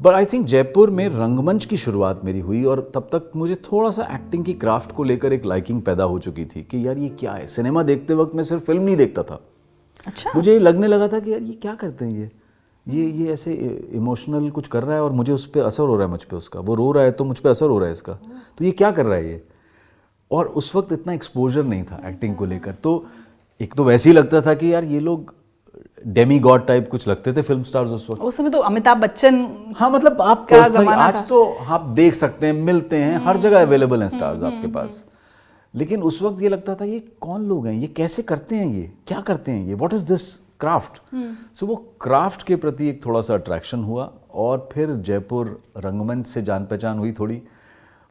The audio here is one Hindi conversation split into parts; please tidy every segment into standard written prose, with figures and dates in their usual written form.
बट आई थिंक जयपुर में रंगमंच की शुरुआत मेरी हुई और तब तक मुझे थोड़ा सा एक्टिंग की क्राफ्ट को लेकर एक लाइकिंग पैदा हो चुकी थी कि यार ये क्या है। सिनेमा देखते वक्त मैं सिर्फ फिल्म नहीं देखता था। अच्छा। मुझे ये लगने लगा था कि यार ये क्या करते हैं, ये ऐसे इमोशनल कुछ कर रहा है और मुझे उस पर असर हो रहा है, मुझ पर उसका। वो रो रहा है तो मुझ पर असर हो रहा है इसका, तो ये क्या कर रहा है ये। और उस वक्त इतना एक्सपोजर नहीं था एक्टिंग को लेकर, तो एक तो वैसे ही लगता था कि यार ये लोग डेमी गॉड टाइप कुछ लगते थे फिल्म स्टार्स उस वक्त। उस समय तो अमिताभ बच्चन, हाँ मतलब आप पर्सनली आज तो आप देख सकते हैं, मिलते हैं, हर जगह अवेलेबल हैं स्टार्स आपके पास। लेकिन उस वक्त ये लगता था ये कौन लोग हैं, ये कैसे करते हैं, ये क्या करते हैं, ये व्हाट इज दिस क्राफ्ट। सो वो क्राफ्ट के प्रति एक थोड़ा सा अट्रैक्शन हुआ और फिर जयपुर रंगमंच से जान पहचान हुई थोड़ी।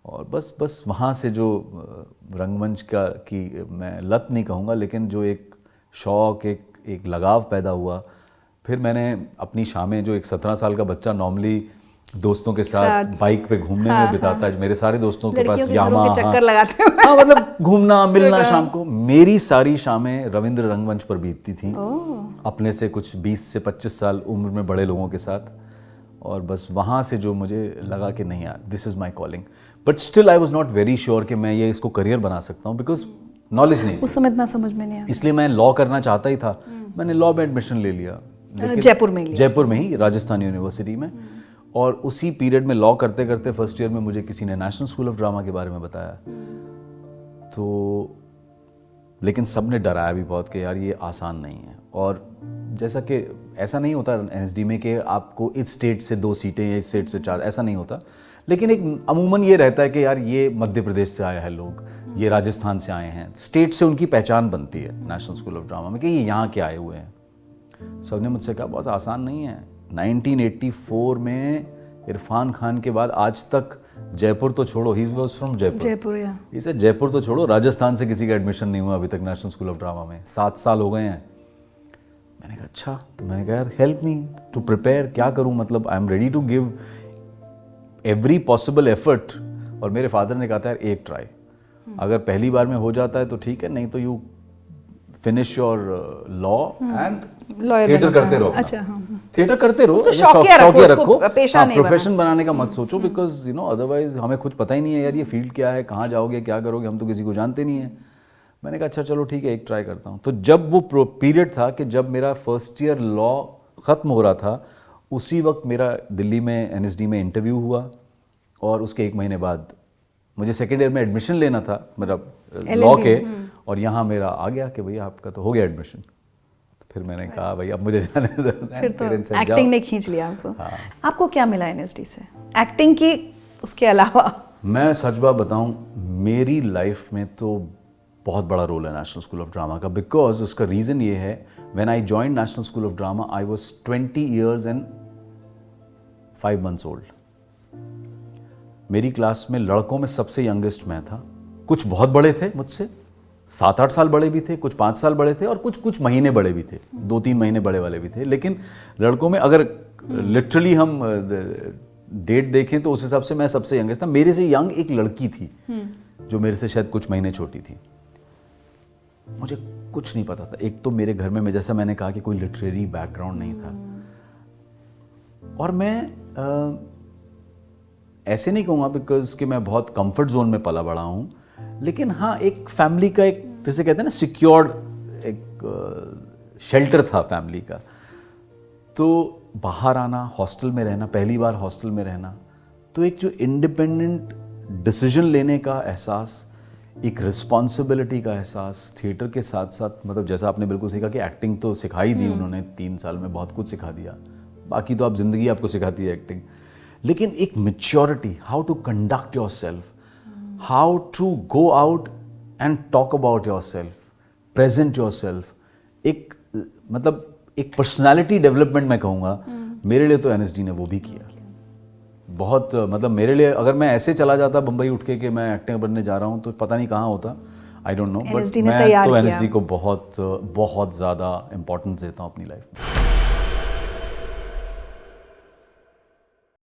और बस वहाँ से जो रंगमंच की मैं लत नहीं कहूँगा, लेकिन जो एक शौक़, एक लगाव पैदा हुआ। फिर मैंने अपनी शामें, जो एक 17 साल का बच्चा नॉर्मली दोस्तों के साथ बाइक पे घूमने में बिताता है, मेरे सारे दोस्तों के पास यामा, चक्कर लगाते हैं। हाँ मतलब घूमना मिलना शाम को, मेरी सारी शामें रविंद्र रंगमंच पर बीतती थी अपने से कुछ 20 से 25 साल उम्र में बड़े लोगों के साथ। और बस वहाँ से जो मुझे लगा कि नहीं यार, this is my calling. But still I was not very sure कि मैं ये इसको करियर बना सकता हूँ, बिकॉज नॉलेज नहीं, उस समय इतना समझ में नहीं आया। इसलिए मैं लॉ करना चाहता ही था। मैंने लॉ में एडमिशन ले लिया, जयपुर में ही, राजस्थान यूनिवर्सिटी में। और उसी पीरियड में लॉ करते करते फर्स्ट ईयर में मुझे किसी ने नेशनल स्कूल ऑफ ड्रामा के बारे में बताया। तो लेकिन सब ने डराया भी बहुत कि यार ये आसान नहीं है। और जैसा कि ऐसा नहीं होता एनएसडी में कि आपको इस स्टेट से 2 सीटें या इस स्टेट से 4, ऐसा नहीं होता। लेकिन एक अमूमन ये रहता है कि यार ये मध्य प्रदेश से आया है लोग, ये राजस्थान से आए हैं, स्टेट से उनकी पहचान बनती है नेशनल स्कूल ऑफ ड्रामा में कि ये यहाँ के आए हुए हैं। सब ने मुझसे कहा बहुत आसान नहीं है। 1984 में इरफान खान के बाद आज तक जयपुर तो छोड़ो, ही वॉज फ्रॉम जयपुर, इसे जयपुर तो छोड़ो, राजस्थान से किसी का एडमिशन नहीं हुआ अभी तक नेशनल स्कूल ऑफ ड्रामा में। 7 साल हो गए हैं। मैंने कहा अच्छा, तो मैंने कहा यार हेल्प मी टू प्रिपेयर, क्या करूं, मतलब I am ready to give every possible effort. और मेरे फादर ने कहा था यार एक ट्राई, अगर पहली बार में हो जाता है तो ठीक है, नहीं तो you finish your law and theatre करते रहो। अच्छा, थिएटर करते रहो, शौकिया रखो, प्रोफेशन बनाने का मत सोचो, बिकॉज यू नो अदरवाइज हमें कुछ पता ही नहीं है यार ये फील्ड क्या है, कहाँ जाओगे, क्या करोगे, हम तो किसी को जानते नहीं है। मैंने कहा अच्छा चलो ठीक है, एक ट्राई करता हूँ। तो जब वो पीरियड था कि जब मेरा फर्स्ट ईयर लॉ ख़त्म हो रहा था, उसी वक्त मेरा दिल्ली में एनएसडी में इंटरव्यू हुआ और उसके 1 महीने बाद मुझे सेकेंड ईयर में एडमिशन लेना था मेरा लॉ के, और यहाँ मेरा आ गया कि भैया आपका तो हो गया एडमिशन। तो फिर मैंने कहा भाई अब मुझे जाने दो। फिर तो एक्टिंग ने खींच लिया आपको। हाँ। आपको क्या मिला एनएसडी से एक्टिंग की, उसके अलावा? मैं सच बात बताऊँ, मेरी लाइफ में तो बहुत बड़ा रोल है नेशनल स्कूल ऑफ ड्रामा का, बिकॉज उसका रीज़न ये है, when I joined national school of drama I was 20 years and 5 months old। मेरी क्लास में लड़कों में सबसे यंगेस्ट मैं था। कुछ बहुत बड़े थे मुझसे, 7-8 साल बड़े भी थे, कुछ 5 साल बड़े थे और कुछ महीने बड़े भी थे, 2-3 महीने बड़े वाले भी थे। लेकिन लड़कों में अगर लिटरली हम डेट देखें तो उस हिसाब से मैं सबसे यंगेस्ट था। मेरे से यंग एक लड़की थी जो मेरे से शायद कुछ महीने छोटी थी। मुझे कुछ नहीं पता था। एक तो मेरे घर में जैसा मैंने कहा कि कोई लिटरेरी बैकग्राउंड नहीं था, और मैं ऐसे नहीं कहूँगा बिकॉज कि मैं बहुत कंफर्ट जोन में पला बड़ा हूँ, लेकिन हाँ एक फैमिली का एक जैसे कहते हैं ना सिक्योर्ड एक शेल्टर था फैमिली का। तो बाहर आना, हॉस्टल में रहना, पहली बार हॉस्टल में रहना, तो एक जो इंडिपेंडेंट डिसीजन लेने का एहसास, एक रिस्पॉन्सिबिलिटी का एहसास, थिएटर के साथ साथ मतलब जैसा आपने बिल्कुल सीखा कि एक्टिंग तो सिखाई दी उन्होंने, 3 साल में बहुत कुछ सिखा दिया, बाकी तो आप जिंदगी आपको सिखाती है एक्टिंग। लेकिन एक maturity, how to conduct yourself, how to go out and talk about yourself, present yourself, एक मतलब एक पर्सनैलिटी डेवलपमेंट मैं कहूँगा, मेरे लिए तो एनएसडी ने वो भी किया बहुत। मतलब मेरे लिए अगर मैं ऐसे चला जाता बम्बई उठ के कि मैं एक्टिंग बनने जा रहा हूँ तो पता नहीं कहाँ होता, आई डोंट नो, बट मैं तो एनएसडी को बहुत बहुत ज़्यादा इंपॉर्टेंस देता हूँ अपनी लाइफ में।